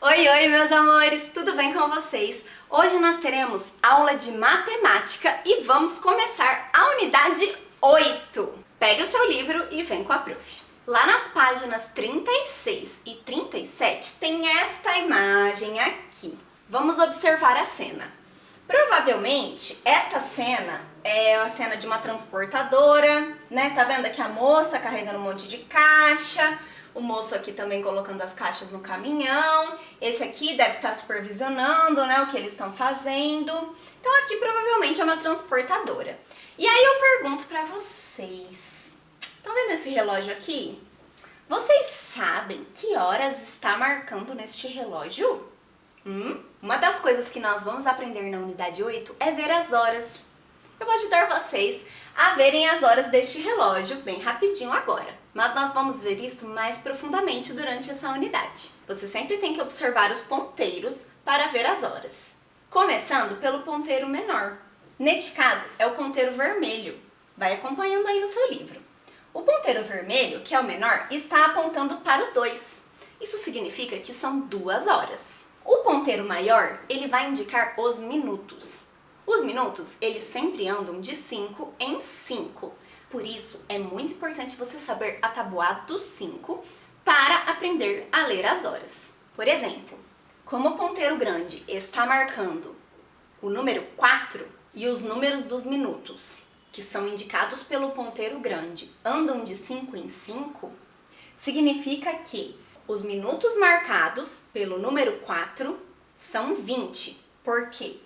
Oi, oi, meus amores, tudo bem com vocês? Hoje nós teremos aula de matemática e vamos começar a unidade 8. Pegue o seu livro e vem com a prof. Lá nas páginas 36 e 37 tem esta imagem aqui. Vamos observar a cena. Provavelmente esta cena é a cena de uma transportadora, né? Tá vendo aqui a moça carregando um monte de caixa, o moço aqui também colocando as caixas no caminhão, esse aqui deve estar supervisionando, né, o que eles estão fazendo. Então aqui provavelmente é uma transportadora. E aí eu pergunto pra vocês, estão vendo esse relógio aqui? Vocês sabem que horas está marcando neste relógio? Uma das coisas que nós vamos aprender na unidade 8 é ver as horas. Eu vou ajudar vocês a verem as horas deste relógio bem rapidinho agora. Mas nós vamos ver isso mais profundamente durante essa unidade. Você sempre tem que observar os ponteiros para ver as horas. Começando pelo ponteiro menor. Neste caso, é o ponteiro vermelho. Vai acompanhando aí no seu livro. O ponteiro vermelho, que é o menor, está apontando para o 2. Isso significa que são 2 horas. O ponteiro maior, ele vai indicar os minutos. Os minutos, eles sempre andam de 5 em 5. Por isso, é muito importante você saber a tabuada do 5 para aprender a ler as horas. Por exemplo, como o ponteiro grande está marcando o número 4 e os números dos minutos, que são indicados pelo ponteiro grande, andam de 5 em 5, significa que os minutos marcados pelo número 4 são 20. Por quê?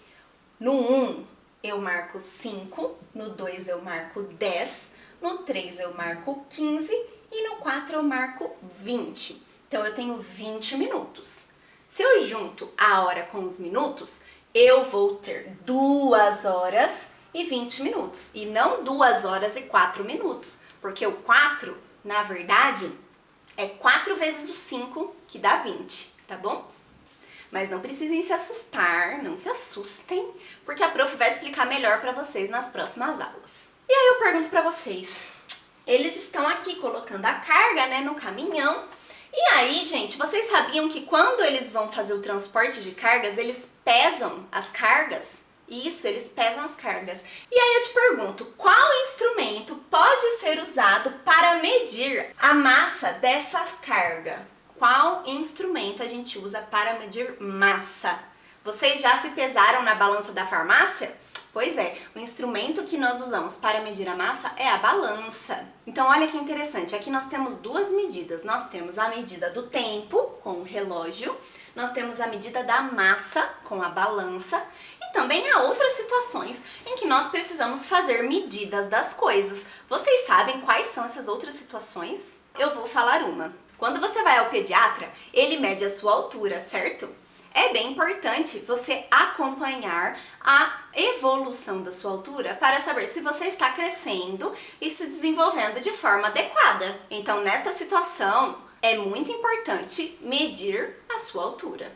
No 1 eu marco 5, no 2 eu marco 10, no 3 eu marco 15 e no 4 eu marco 20. Então eu tenho 20 minutos. Se eu junto a hora com os minutos, eu vou ter 2 horas e 20 minutos. E não 2 horas e 4 minutos. Porque o 4, na verdade, é 4 vezes o 5, que dá 20, tá bom? Mas não precisem se assustar, não se assustem, porque a prof vai explicar melhor para vocês nas próximas aulas. E aí eu pergunto para vocês, eles estão aqui colocando a carga, né, no caminhão. E aí, gente, vocês sabiam que quando eles vão fazer o transporte de cargas, eles pesam as cargas? Isso, eles pesam as cargas. E aí eu te pergunto, qual instrumento pode ser usado para medir a massa dessa carga? Qual instrumento a gente usa para medir massa? Vocês já se pesaram na balança da farmácia? Pois é, o instrumento que nós usamos para medir a massa é a balança. Então olha que interessante, aqui nós temos 2 medidas. Nós temos a medida do tempo, com o relógio, nós temos a medida da massa, com a balança, e também há outras situações em que nós precisamos fazer medidas das coisas. Vocês sabem quais são essas outras situações? Eu vou falar uma. Quando você vai ao pediatra, ele mede a sua altura, certo? É bem importante você acompanhar a evolução da sua altura para saber se você está crescendo e se desenvolvendo de forma adequada. Então, nesta situação, é muito importante medir a sua altura.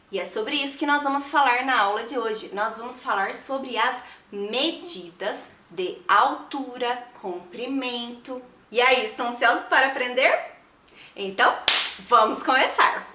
E é sobre isso que nós vamos falar na aula de hoje. Nós vamos falar sobre as medidas de altura, comprimento. E aí, estão ansiosos para aprender? Então, vamos começar!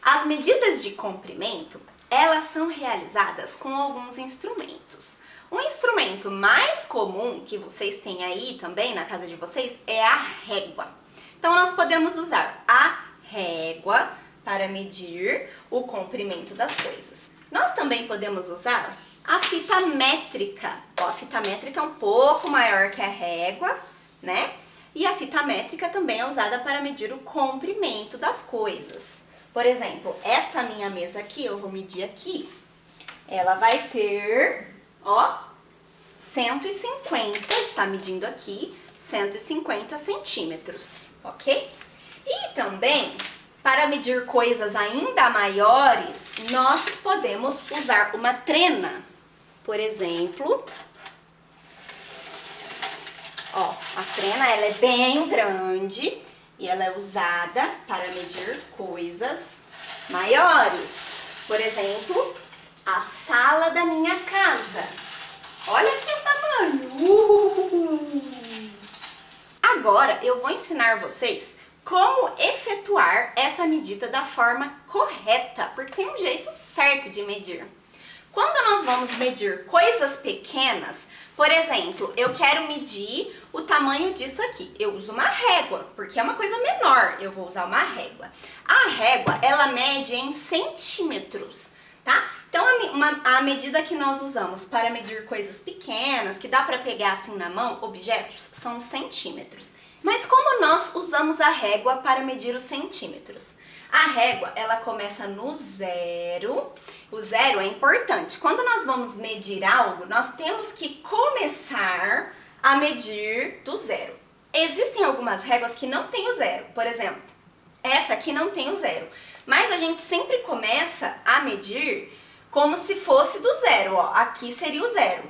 As medidas de comprimento, elas são realizadas com alguns instrumentos. O instrumento mais comum que vocês têm aí também na casa de vocês é a régua. Então, nós podemos usar a régua para medir o comprimento das coisas. Nós também podemos usar a fita métrica. Ó, a fita métrica é um pouco maior que a régua, né? E a fita métrica também é usada para medir o comprimento das coisas. Por exemplo, esta minha mesa aqui, eu vou medir aqui, ela vai ter, ó, 150, está medindo aqui, 150 centímetros, ok? E também, para medir coisas ainda maiores, nós podemos usar uma trena. Por exemplo, ó, a trena ela é bem grande e ela é usada para medir coisas maiores. Por exemplo, a sala da minha casa. Olha que tamanho! Agora eu vou ensinar vocês como efetuar essa medida da forma correta, porque tem um jeito certo de medir. Quando nós vamos medir coisas pequenas, por exemplo, eu quero medir o tamanho disso aqui. Eu uso uma régua, porque é uma coisa menor, eu vou usar uma régua. A régua, ela mede em centímetros, tá? Então, a medida que nós usamos para medir coisas pequenas, que dá para pegar assim na mão, objetos, são centímetros. Mas como nós usamos a régua para medir os centímetros? A régua, ela começa no zero. O zero é importante. Quando nós vamos medir algo, nós temos que começar a medir do zero. Existem algumas réguas que não tem o zero. Por exemplo, essa aqui não tem o zero. Mas a gente sempre começa a medir como se fosse do zero, ó. Aqui seria o zero.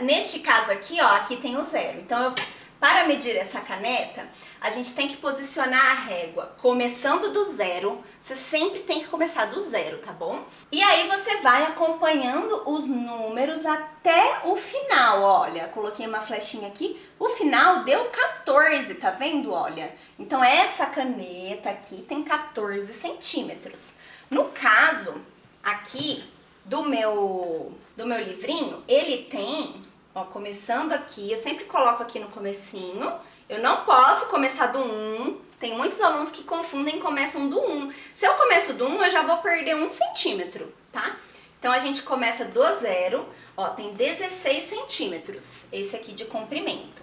Neste caso aqui, ó, aqui tem o zero. Então, para medir essa caneta, a gente tem que posicionar a régua começando do zero. Você sempre tem que começar do zero, tá bom? E aí você vai acompanhando os números até o final, olha. Coloquei uma flechinha aqui. O final deu 14, tá vendo? Olha. Então essa caneta aqui tem 14 centímetros. No caso aqui do meu livrinho, ele tem, ó, começando aqui, eu sempre coloco aqui no comecinho. Eu não posso começar do 1, tem muitos alunos que confundem e começam do 1. Se eu começo do 1, eu já vou perder 1 centímetro, tá? Então a gente começa do zero, ó, tem 16 centímetros, esse aqui de comprimento.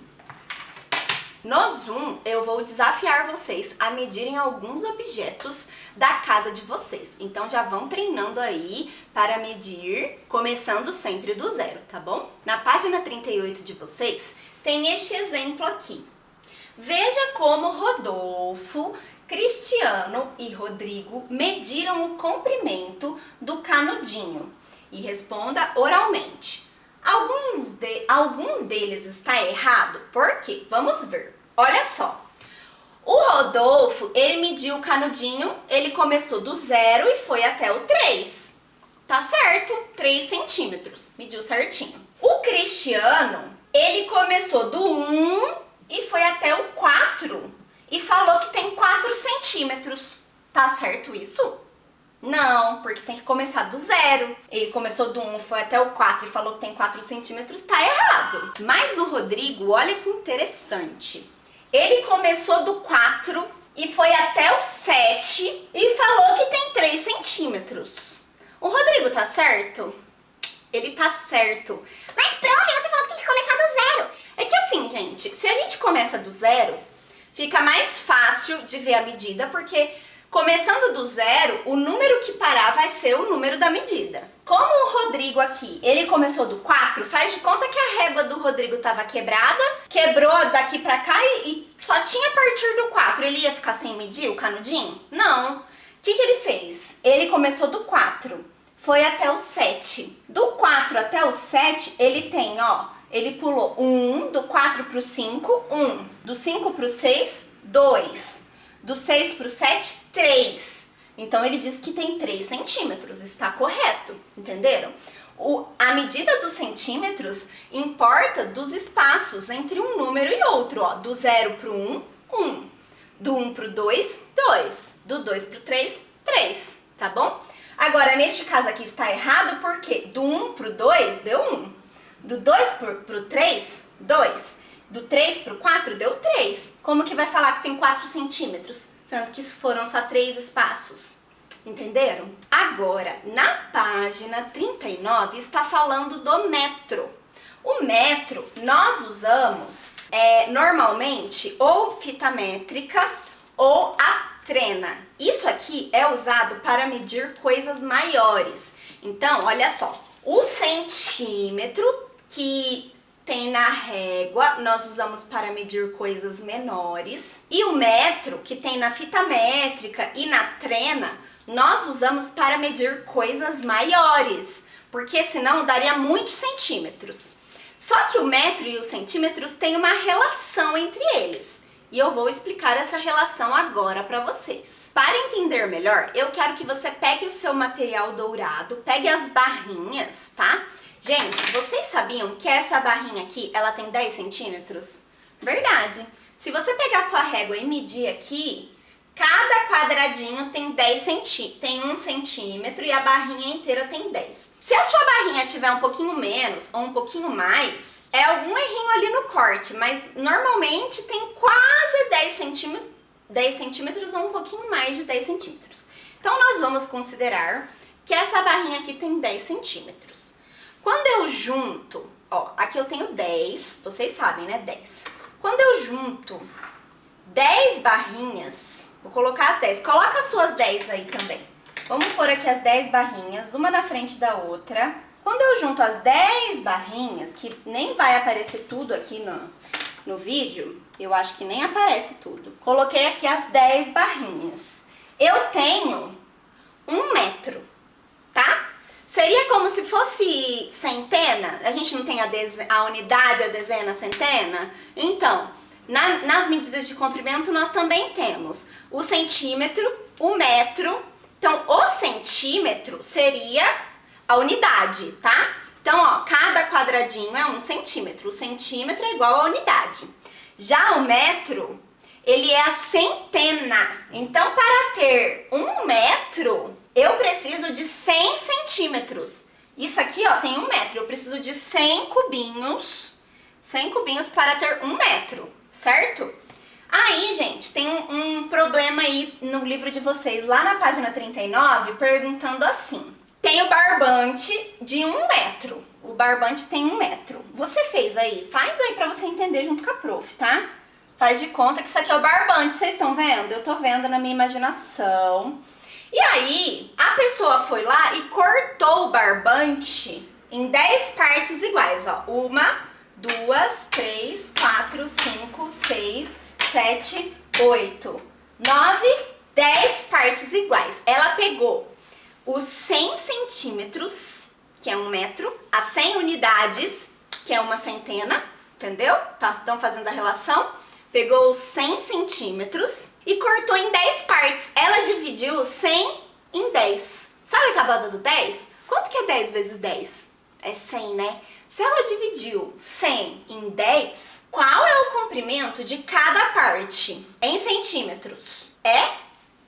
No zoom, eu vou desafiar vocês a medirem alguns objetos da casa de vocês. Então já vão treinando aí para medir, começando sempre do zero, tá bom? Na página 38 de vocês, tem este exemplo aqui. Veja como Rodolfo, Cristiano e Rodrigo mediram o comprimento do canudinho. E responda oralmente. Algum deles está errado? Por quê? Vamos ver. Olha só. O Rodolfo, ele mediu o canudinho, ele começou do 0 e foi até o 3. Tá certo? 3 centímetros. Mediu certinho. O Cristiano, ele começou do 1 e foi até o 4 e falou que tem 4 centímetros. Tá certo isso? Não, porque tem que começar do 0. Ele começou do 1, foi até o 4 e falou que tem 4 centímetros, tá errado. Mas o Rodrigo, olha que interessante. Ele começou do 4 e foi até o 7 e falou que tem 3 centímetros. O Rodrigo tá certo? Ele tá certo. Mas, prof, você falou que tem que começar do 0. É que assim, gente, se a gente começa do 0, fica mais fácil de ver a medida, porque começando do 0, o número que parar vai ser o número da medida. Como o Rodrigo aqui, ele começou do 4, faz de conta que a régua do Rodrigo estava quebrada, quebrou daqui pra cá e só tinha a partir do 4. Ele ia ficar sem medir o canudinho? Não. O que ele fez? Ele começou do 4, foi até o 7. Do 4 até o 7, ele tem, ó, ele pulou 1, do 4 pro 5, 1, do 5 pro 6, 2. Do 6 pro 7, 3. Então, ele diz que tem 3 centímetros. Está correto, entenderam? A medida dos centímetros importa dos espaços entre um número e outro. Ó. Do 0 pro 1, 1. Do 1 pro 2, 2. Do 2 pro 3, 3. Tá bom? Agora, neste caso aqui está errado porque do 1 pro 2 deu 1. Do 2 pro 3, 2. Do 3 pro 4 deu 3. Como que vai falar que tem 4 centímetros? Sendo que foram só 3 espaços. Entenderam? Agora, na página 39, está falando do metro. O metro, nós usamos normalmente ou fita métrica ou a trena. Isso aqui é usado para medir coisas maiores. Então, olha só. O centímetro que tem na régua, nós usamos para medir coisas menores. E o metro, que tem na fita métrica e na trena, nós usamos para medir coisas maiores. Porque senão daria muitos centímetros. Só que o metro e os centímetros têm uma relação entre eles. E eu vou explicar essa relação agora para vocês. Para entender melhor, eu quero que você pegue o seu material dourado, pegue as barrinhas, tá? Gente, vocês sabiam que essa barrinha aqui, ela tem 10 centímetros? Verdade. Se você pegar sua régua e medir aqui, cada quadradinho tem 1 centímetro e a barrinha inteira tem 10. Se a sua barrinha tiver um pouquinho menos ou um pouquinho mais, é algum errinho ali no corte, mas normalmente tem quase 10 centímetros ou um pouquinho mais de 10 centímetros. Então, nós vamos considerar que essa barrinha aqui tem 10 centímetros. Quando eu junto, ó, aqui eu tenho 10, vocês sabem, né, 10. Quando eu junto 10 barrinhas, vou colocar as 10, coloca as suas 10 aí também. Vamos pôr aqui as 10 barrinhas, uma na frente da outra. Quando eu junto as 10 barrinhas, que nem vai aparecer tudo aqui no vídeo, eu acho que nem aparece tudo. Coloquei aqui as 10 barrinhas. Eu tenho 1 metro, tá? Seria como se fosse centena. A gente não tem a unidade, a dezena, a centena? Então, nas medidas de comprimento, nós também temos o centímetro, o metro. Então, o centímetro seria a unidade, tá? Então, ó, cada quadradinho é 1 centímetro. O centímetro é igual à unidade. Já o metro, ele é a centena. Então, para ter 1 metro, eu preciso de 100 centímetros. Isso aqui, ó, tem 1 metro. Eu preciso de 100 cubinhos. 100 cubinhos para ter 1 metro, certo? Aí, gente, tem um problema aí no livro de vocês, lá na página 39, perguntando assim. Tem o barbante de 1 metro. O barbante tem 1 metro. Você fez aí? Faz aí pra você entender junto com a prof, tá? Faz de conta que isso aqui é o barbante, vocês estão vendo? Eu tô vendo na minha imaginação. E aí, a pessoa foi lá e cortou o barbante em 10 partes iguais, ó. 1, 2, 3, 4, 5, 6, 7, 8, 9, 10 partes iguais. Ela pegou os 100 centímetros, que é 1 metro, as 100 unidades, que é uma centena, entendeu? Estão fazendo a relação. Pegou os 100 centímetros e cortou em 10 partes. Ela dividiu 100 em 10. Sabe a tabuada do 10? Quanto que é 10 vezes 10? É 100, né? Se ela dividiu 100 em 10, qual é o comprimento de cada parte? Em centímetros.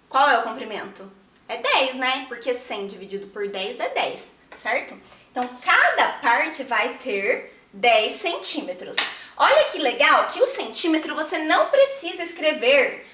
Qual é o comprimento? É 10, né? Porque 100 dividido por 10 é 10, certo? Então, cada parte vai ter 10 centímetros. Olha que legal que o centímetro você não precisa escrever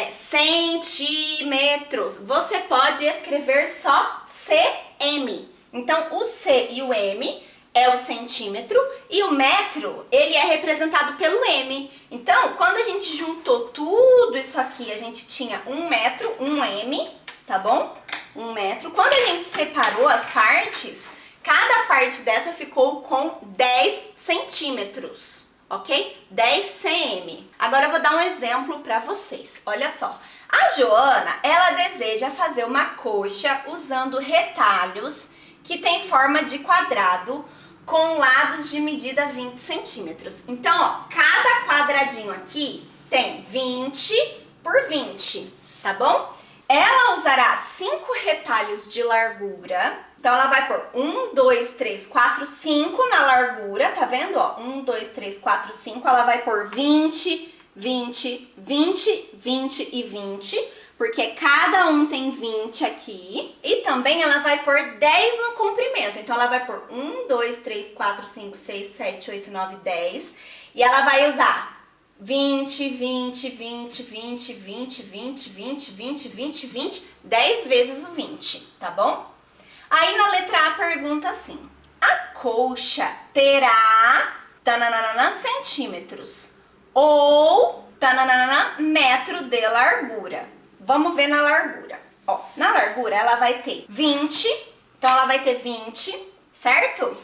centímetros. Você pode escrever só cm. Então, o C e o M é o centímetro e o metro, ele é representado pelo M. Então, quando a gente juntou tudo isso aqui, a gente tinha 1 metro, 1 M, tá bom? 1 metro. Quando a gente separou as partes, cada parte dessa ficou com 10 centímetros, ok? 10 cm. Agora eu vou dar um exemplo para vocês. Olha só. A Joana, ela deseja fazer uma coxa usando retalhos que tem forma de quadrado com lados de medida 20 centímetros. Então, ó, cada quadradinho aqui tem 20 por 20, tá bom? Ela usará 5 retalhos de largura. Então, ela vai pôr 1, 2, 3, 4, 5 na largura, tá vendo? Ó, 1, 2, 3, 4, 5. Ela vai pôr 20, 20, 20, 20 e 20, porque cada um tem 20 aqui. E também ela vai pôr 10 no comprimento. Então, ela vai pôr 1, 2, 3, 4, 5, 6, 7, 8, 9, 10. E ela vai usar 20, 20, 20, 20, 20, 20, 20, 20, 20, 20, 10 vezes o 20, tá bom? Aí na letra A pergunta assim, a colcha terá tananana, centímetros ou tananana, metro de largura. Vamos ver na largura. Ó, na largura ela vai ter 20, então ela vai ter 20, certo?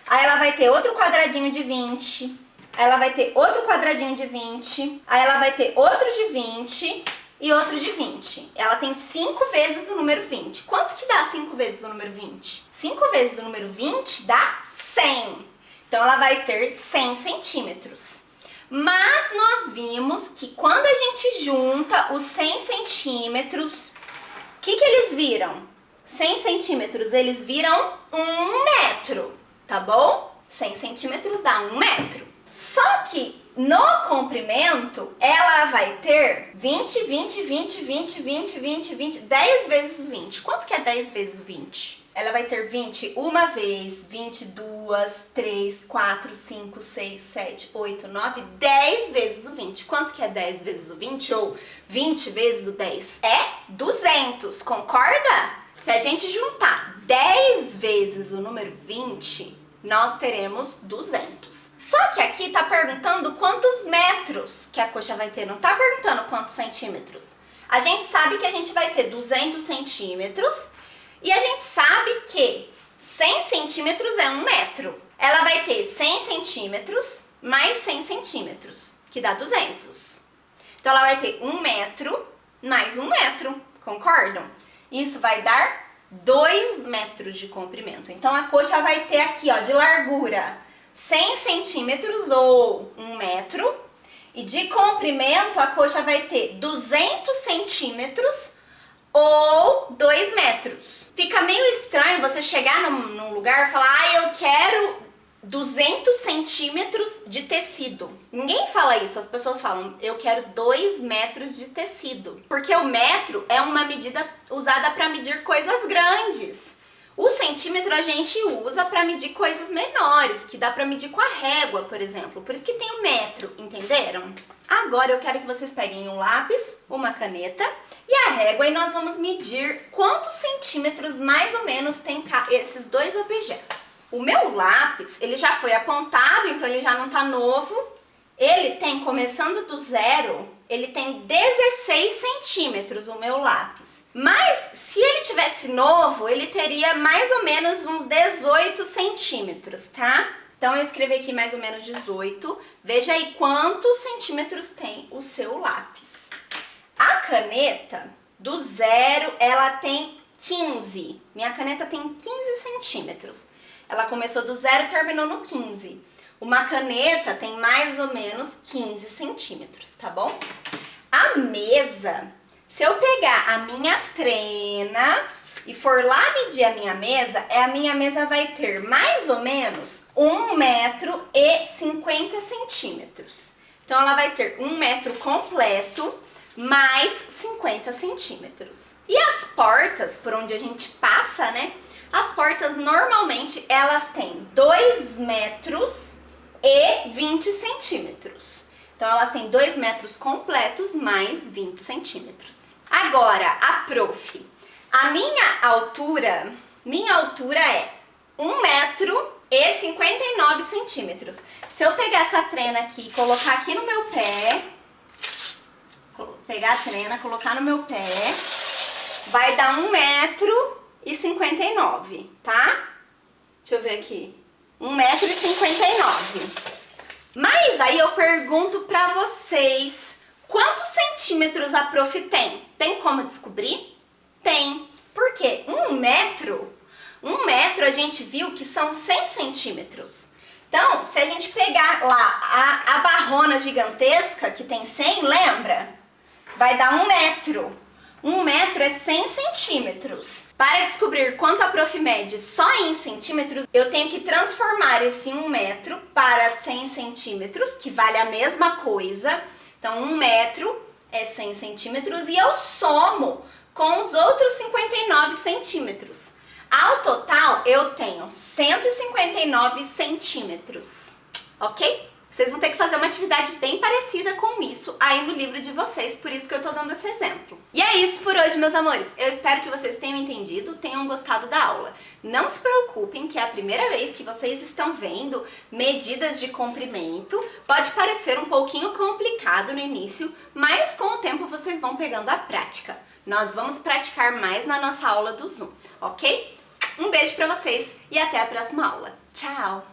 Aí ela vai ter outro quadradinho de 20, aí ela vai ter outro quadradinho de 20, aí ela vai ter outro de 20 e outro de 20. Ela tem 5 vezes o número 20. Quanto que dá 5 vezes o número 20? 5 vezes o número 20 dá 100. Então, ela vai ter 100 centímetros. Mas nós vimos que quando a gente junta os 100 centímetros, o que eles viram? 100 centímetros, eles viram 1 metro, tá bom? 100 centímetros dá 1 metro. Só que No comprimento, ela vai ter 20, 20, 20, 20, 20, 20, 20, 10 vezes 20. Quanto que é 10 vezes 20? Ela vai ter 20 uma vez, 22, 3, 4, 5, 6, 7, 8, 9, 10 vezes o 20. Quanto que é 10 vezes o 20? Ou 20 vezes o 10? É 200, concorda? Se a gente juntar 10 vezes o número 20, nós teremos 200. Só que aqui tá perguntando quantos metros que a coxa vai ter, não tá perguntando quantos centímetros. A gente sabe que a gente vai ter 200 centímetros e a gente sabe que 100 centímetros é 1 metro. Ela vai ter 100 centímetros mais 100 centímetros, que dá 200. Então ela vai ter 1 metro mais 1 metro, concordam? Isso vai dar 2 metros de comprimento. Então a coxa vai ter aqui, ó, de largura 100 centímetros ou 1 metro. E de comprimento a coxa vai ter 200 centímetros ou 2 metros. Fica meio estranho você chegar num lugar e falar, eu quero 200 centímetros de tecido. Ninguém fala isso, as pessoas falam, eu quero 2 metros de tecido. Porque o metro é uma medida usada para medir coisas grandes. O centímetro a gente usa para medir coisas menores, que dá para medir com a régua, por exemplo. Por isso que tem o metro, entenderam? Agora eu quero que vocês peguem um lápis, uma caneta e a régua e nós vamos medir quantos centímetros mais ou menos tem esses dois objetos. O meu lápis, ele já foi apontado, então ele já não tá novo. Ele tem, começando do zero, ele tem 16 centímetros, o meu lápis. Mas, se ele tivesse novo, ele teria mais ou menos uns 18 centímetros, tá? Então, eu escrevi aqui mais ou menos 18. Veja aí quantos centímetros tem o seu lápis. A caneta, do zero, ela tem 15. Minha caneta tem 15 centímetros. Ela começou do zero e terminou no 15. Uma caneta tem mais ou menos 15 centímetros, tá bom? A mesa, se eu pegar a minha trena e for lá medir a minha mesa vai ter mais ou menos 1 metro e 50 centímetros. Então, ela vai ter 1 metro completo mais 50 centímetros. E as portas, por onde a gente passa, né? As portas, normalmente, elas têm 2 metros e 20 centímetros. Então, elas têm 2 metros completos mais 20 centímetros. Agora, a prof. A minha altura é 1 metro e 59 centímetros. Se eu pegar essa trena aqui e colocar aqui no meu pé, pegar a trena, colocar no meu pé, vai dar 1 metro e 59, tá? Deixa eu ver aqui. 1 metro e 59. Mas aí eu pergunto pra vocês, quantos centímetros a prof tem? Tem como descobrir? Tem. Por quê? 1 metro a gente viu que são 100 centímetros. Então, se a gente pegar lá a barrona gigantesca, que tem 100, lembra? Vai dar 1 metro. 1 metro é 100 centímetros. Para descobrir quanto a prof mede só em centímetros, eu tenho que transformar esse 1 metro para 100 centímetros, que vale a mesma coisa. Então, 1 metro é 100 centímetros e eu somo com os outros 59 centímetros. Ao total, eu tenho 159 centímetros, ok? Vocês vão ter que fazer uma atividade bem parecida com isso aí no livro de vocês, por isso que eu tô dando esse exemplo. E é isso por hoje, meus amores. Eu espero que vocês tenham entendido, tenham gostado da aula. Não se preocupem que é a primeira vez que vocês estão vendo medidas de comprimento. Pode parecer um pouquinho complicado no início, mas com o tempo vocês vão pegando a prática. Nós vamos praticar mais na nossa aula do Zoom, ok? Um beijo pra vocês e até a próxima aula. Tchau!